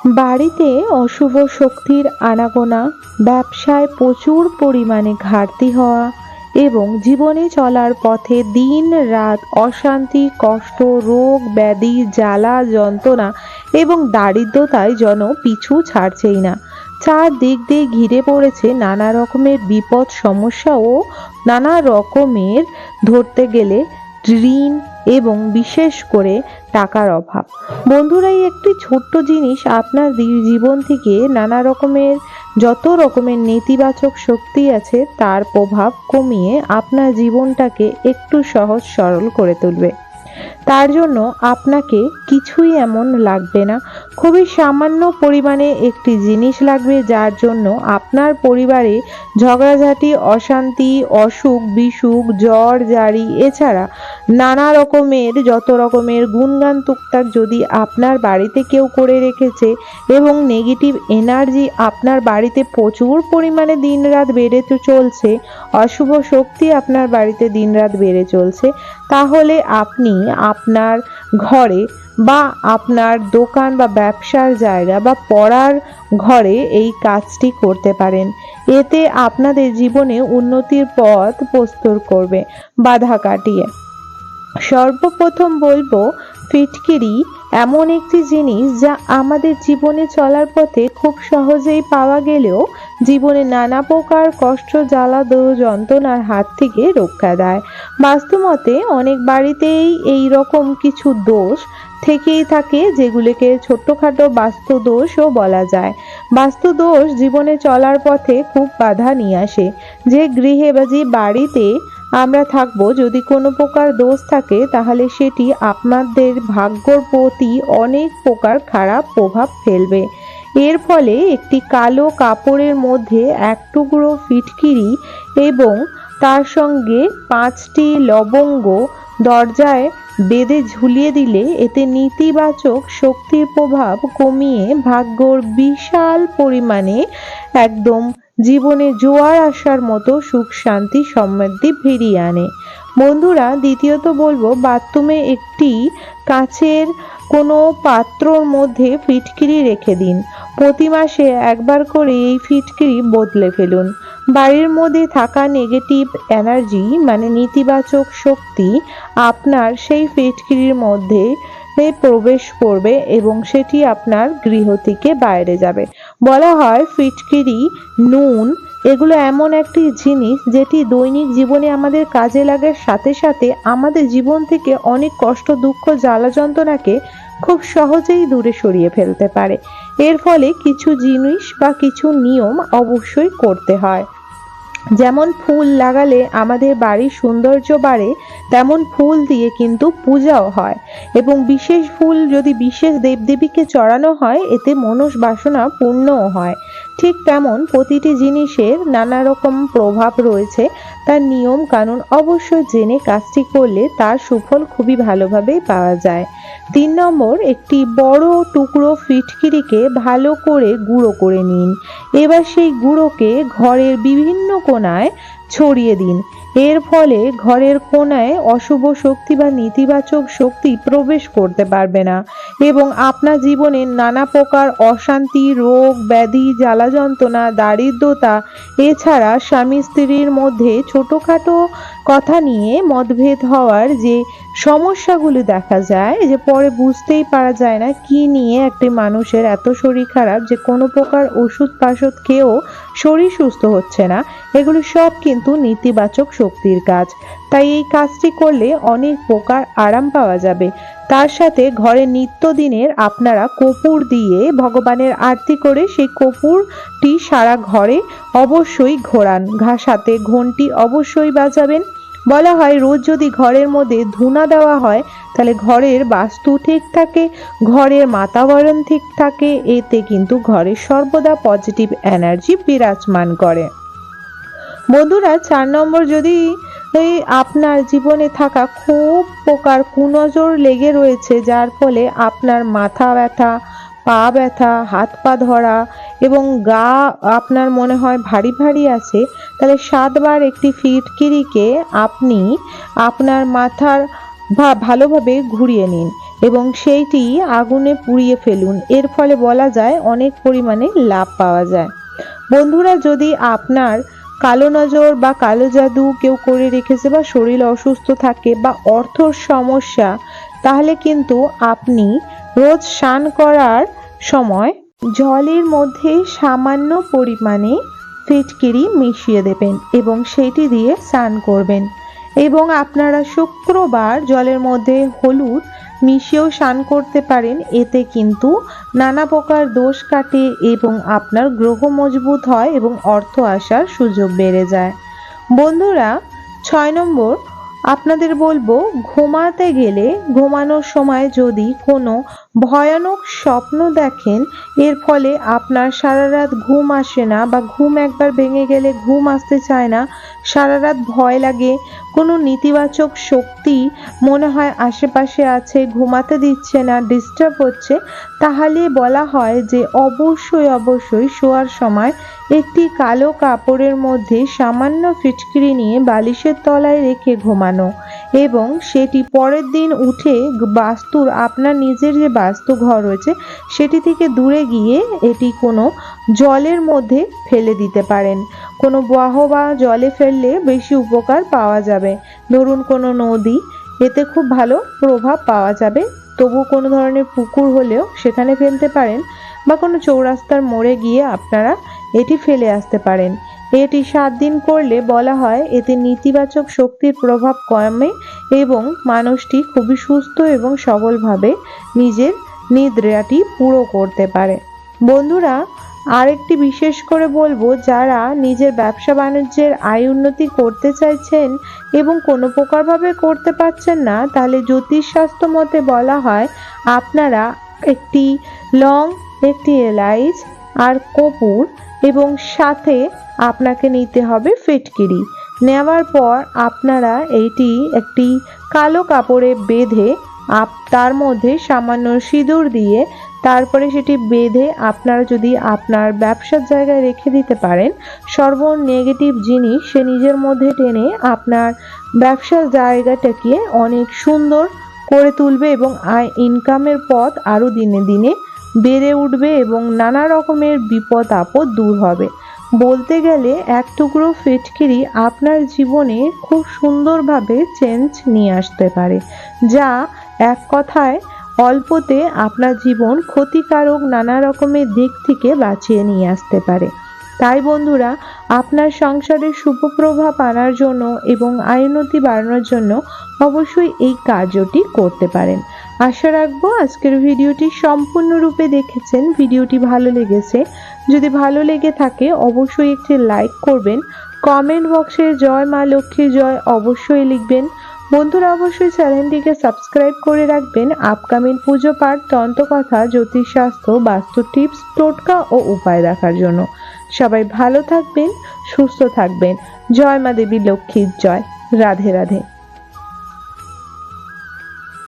বাড়িতে অশুভ শক্তির আনাগোনা, ব্যবসায় প্রচুর পরিমাণে ঘাটতি হওয়া এবং জীবনে চলার পথে দিন রাত অশান্তি, কষ্ট, রোগ ব্যাধি, জ্বালা যন্ত্রণা এবং দারিদ্রতায় যেন পিছু ছাড়ছেই না। চারদিক দিয়ে ঘিরে পড়েছে নানা রকমের বিপদ, সমস্যা ও নানা রকমের ধরতে গেলে ঋণ এবং বিশেষ করে টাকার অভাব। বন্ধুরা, এই একটি ছোট্ট জিনিস আপনার জীবন থেকে নানা রকমের যত রকমের নেতিবাচক শক্তি আছে তার প্রভাব কমিয়ে আপনার জীবনটাকে একটু সহজ সরল করে তুলবে। তার জন্য আপনাকে কিছুই এমন লাগবে না, খুবই সামান্য পরিমাণে একটি জিনিস লাগবে, যার জন্য আপনার পরিবারে ঝগড়াঝাটি, অশান্তি, অসুখ বিসুখ, জ্বর জারি এছাড়া নানা রকমের যত রকমের গুণগান টুকটাক যদি আপনার বাড়িতে কেউ করে রেখেছে এবং নেগেটিভ এনার্জি আপনার বাড়িতে প্রচুর পরিমাণে দিনরাত বেড়ে চলছে, অশুভ শক্তি আপনার বাড়িতে দিনরাত বেড়ে চলছে, তাহলে আপনি আপনার ঘরে বা আপনার দোকান বা ব্যবসার জায়গা বা পড়ার ঘরে এই কাজটি করতে পারেন। এতে আপনাদের জীবনে উন্নতির পথ প্রস্তুত করবে বাধা কাটিয়ে। সর্বপ্রথম বলবো, ফিটকিরি এমন একটি জিনিস যা আমাদের জীবনে চলার পথে খুব সহজেই পাওয়া গেলেও জীবনে নানা প্রকার কষ্ট, জ্বালা, যন্ত্রণার হাত থেকে রক্ষা দেয়। বাস্তুমতে অনেক বাড়িতেই এই রকম কিছু দোষ থেকেই থাকে, যেগুলিকে ছোট্টখাটো বাস্তু দোষও বলা যায়। বাস্তু দোষ জীবনে চলার পথে খুব বাধা নিয়ে আসে। যে গৃহে বা যে বাড়িতে আমরা থাকবো, যদি কোনো প্রকার দোষ থাকে তাহলে সেটি আপনাদের ভাগ্যর প্রতি অনেক প্রকার খারাপ প্রভাব ফেলবে। এর ফলে একটি কালো কাপড়ের মধ্যে এক টুকরো ফিটকিরি এবং তার সঙ্গে 5টি লবঙ্গ দরজায় বেঁধে ঝুলিয়ে দিলে এতে নেতিবাচক শক্তির প্রভাব কমিয়ে ভাগ্যর বিশাল পরিমাণে একদম জীবনে জোয়ার আসার মতো সুখ শান্তি সমৃদ্ধি ফিরিয়ে আনে। বন্ধুরা, দ্বিতীয়ত বলবো, বাথরুমে একটি কাচের কোনো পাত্রর মধ্যে ফিটকিরি রেখে দিন। প্রতি মাসে একবার করে এই ফিটকিরি বদলে ফেলুন। বাড়ির মধ্যে থাকা নেগেটিভ এনার্জি মানে নেতিবাচক শক্তি আপনার সেই ফিটকিরির মধ্যে প্রবেশ করবে এবং সেটি আপনার গৃহ থেকে বাইরে যাবে। বলা হয় ফিটকিরি, নুন এগুলো এমন একটি জিনিস যেটি দৈনিক জীবনে আমাদের কাজে লাগার সাথে সাথে আমাদের জীবন থেকে অনেক কষ্ট, দুঃখ, জ্বালা যন্ত্রণাকে খুব সহজেই দূরে সরিয়ে ফেলতে পারে। এর ফলে কিছু জিনিস বা কিছু নিয়ম অবশ্যই করতে হয়। যেমন ফুল লাগালে আমাদের বাড়ির সৌন্দর্য বাড়ে, তেমন ফুল দিয়ে কিন্তু পূজাও হয় এবং বিশেষ ফুল যদি বিশেষ দেবদেবীকে চড়ানো হয় এতে মনস্বাসনা পূর্ণও হয়। ঠিক তেমন প্রতিটি জিনিসের নানা রকম প্রভাব রয়েছে, তার নিয়ম কানুন অবশ্যই জেনে কাজটি করলে তার সুফল খুবই ভালোভাবেই পাওয়া যায়। 3 নম্বর, একটি বড় টুকরো ফিটকিরিকে ভালো করে গুঁড়ো করে নিন। এবার সেই গুঁড়োকে ঘরের বিভিন্ন কোণায় ছড়িয়ে দিন। এর ফলে ঘরের কোণায় অশুভ শক্তি বা নেতিবাচক শক্তি প্রবেশ করতে পারবে না এবং আপনার জীবনে নানা প্রকার অশান্তি, রোগ ব্যাধি, জ্বালা যন্ত্রণা, দারিদ্রতা এছাড়া স্বামী স্ত্রীর মধ্যে ছোটখাটো কথা নিয়ে মতভেদ হওয়ার যে সমস্যাগুলি দেখা যায়, যে পরে বুঝতেই পারা যায় না কি নিয়ে একটি মানুষের এত শরীর খারাপ যে কোনো প্রকার ওষুধ পাশদ খেয়েও শরীর সুস্থ হচ্ছে না, এগুলো সব কিন্তু নেতিবাচক শক্তির কাজ। তাই এই কাজটি করলে অনেক প্রকার আরাম পাওয়া যাবে। তার সাথে ঘরে নিত্যদিনের আপনারা কর্পূর দিয়ে ভগবানের আরতি করে সেই কর্পূরটি সারা ঘরে অবশ্যই ঘোরান। সাথে ঘন্টি অবশ্যই বাজাবেন। বলা হয় রোজ যদি ঘরের মধ্যে ধূনা দেওয়া হয় তাহলে ঘরের বাস্তু ঠিক থাকে, ঘরের বাতাবরণ ঠিক থাকে, এতে কিন্তু ঘরে সর্বদা পজিটিভ এনার্জি বিরাজমান করে। বন্ধুরা, 4 নম্বর, যদি আপনার জীবনে থাকা খুব প্রকার কুনজর লেগে রয়েছে যার ফলে আপনার মাথা ব্যথা, পা ব্যথা, হাত পা ধরা এবং গা আপনার মনে হয় ভারী ভারী আছে, তাহলে 7 বার একটি ফিটকিরিকে আপনি আপনার মাথার ভালোভাবে ঘুরিয়ে নিন এবং সেইটি আগুনে পুড়িয়ে ফেলুন। এর ফলে বলা যায় অনেক পরিমাণে লাভ পাওয়া যায়। বন্ধুরা, যদি আপনার কালো নজর বা কালো জাদু কেউ করে রেখেছে বা শরীর অসুস্থ থাকে বা অর্থর সমস্যা, তাহলে কিন্তু আপনি রোজ স্নান করার সময় জলের মধ্যে সামান্য পরিমাণে ফিটকিরি মিশিয়ে দেবেন এবং সেটি দিয়ে স্নান করবেন। এবং আপনারা শুক্রবার জলের মধ্যে হলুদ মিশিয়েও স্নান করতে পারেন। এতে কিন্তু নানা প্রকার দোষ কাটে এবং আপনার গ্রহ মজবুত হয় এবং অর্থ আসার সুযোগ বেড়ে যায়। বন্ধুরা, 6 নম্বর আপনাদের বলবো, ঘুমাতে গেলে ঘুমানোর সময় যদি কোনো ভয়ানক স্বপ্ন দেখেন, এর ফলে আপনার সারা রাত ঘুম আসে না বা ঘুম একবার ভেঙে গেলে ঘুম আসতে চায় না, সারা রাত ভয় লাগে, কোনো নেতিবাচক শক্তি মনে হয় আশেপাশে আছে, ঘুমাতে দিচ্ছে না, ডিস্টার্ব হচ্ছে, তাহলে বলা হয় যে অবশ্যই শোয়ার সময় একটি কালো কাপড়ের মধ্যে সামান্য ফিটকিরি নিয়ে বালিশের তলায় রেখে ঘুমানো এবং সেটি পরের দিন উঠে বাস্তুর, আপনার নিজের যে বাস্তু ঘর রয়েছে সেটি থেকে দূরে গিয়ে এটি কোনো জলের মধ্যে ফেলে দিতে পারেন। কোনো বাহ বা জলে ফেললে বেশি উপকার পাওয়া যাবে। ধরুন কোনো নদী, এতে খুব ভালো প্রভাব পাওয়া যাবে। তবু কোনো ধরনের পুকুর হলেও সেখানে ফেলতে পারেন বা কোনো চৌরাস্তার মোড়ে গিয়ে আপনারা এটি ফেলে আসতে পারেন। এটি 7 দিন করলে বলা হয় এতে নেতিবাচক শক্তির প্রভাব কমে এবং মানুষটি খুবই সুস্থ এবং সবলভাবে নিজের নিদ্রাটি পুরো করতে পারে। বন্ধুরা, আরেকটি বিশেষ করে বলবো, যারা নিজের ব্যবসা বাণিজ্যের আয় উন্নতি করতে চাইছেন এবং কোনো প্রকারভাবে করতে পারছেন না, তাহলে জ্যোতিষশাস্ত্র মতে বলা হয় আপনারা একটি লং, একটি এলাইচ আর কর্পূর এবং সাথে আপনাকে নিতে হবে ফিটকিরি। নেওয়ার পর আপনারা এইটি একটি কালো কাপড়ে বেঁধে তার মধ্যে সামান্য সিঁদুর দিয়ে তারপরে সেটি বেঁধে আপনারা যদি আপনার ব্যবসার জায়গায় রেখে দিতে পারেন, সর্ব নেগেটিভ জিনিস সে নিজের মধ্যে টেনে আপনার ব্যবসার জায়গাটাকে অনেক সুন্দর করে তুলবে এবং আয় ইনকামের পথ আরও দিনে দিনে বেড়ে উঠবে এবং নানা রকমের বিপদ আপদ দূর হবে। বলতে গেলে এক টুকরো ফিটকিরি আপনার জীবনে খুব সুন্দরভাবে চেঞ্জ নিয়ে আসতে পারে, যা এক কথায় অল্পতে আপনার জীবন ক্ষতিকারক নানা রকমের দিক থেকে বাঁচিয়ে নিয়ে আসতে পারে। তাই বন্ধুরা, আপনার সংসারে শুভ প্রভাব আনার জন্য এবং আয় উন্নতি বাড়ানোর জন্য অবশ্যই এই কার্যটি করতে পারেন। আশা রাখবো আজকের ভিডিওটি সম্পূর্ণরূপে দেখেছেন। ভিডিওটি ভালো লেগেছে, যদি ভালো লেগে থাকে অবশ্যই একটি লাইক করবেন। কমেন্ট বক্সে জয় মা লক্ষ্মীর জয় অবশ্যই লিখবেন। বন্ধুরা, অবশ্যই চ্যানেলটিকে সাবস্ক্রাইব করে রাখবেন আপকামিং পুজো পাঠ, তন্ত্রকথা, জ্যোতিষশাস্ত্র, বাস্তু টিপস, টোটকা ও উপায় দেখার জন্য। সবাই ভালো থাকবেন, সুস্থ থাকবেন। জয় মা দেবী লক্ষ্মীর জয়। রাধে রাধে।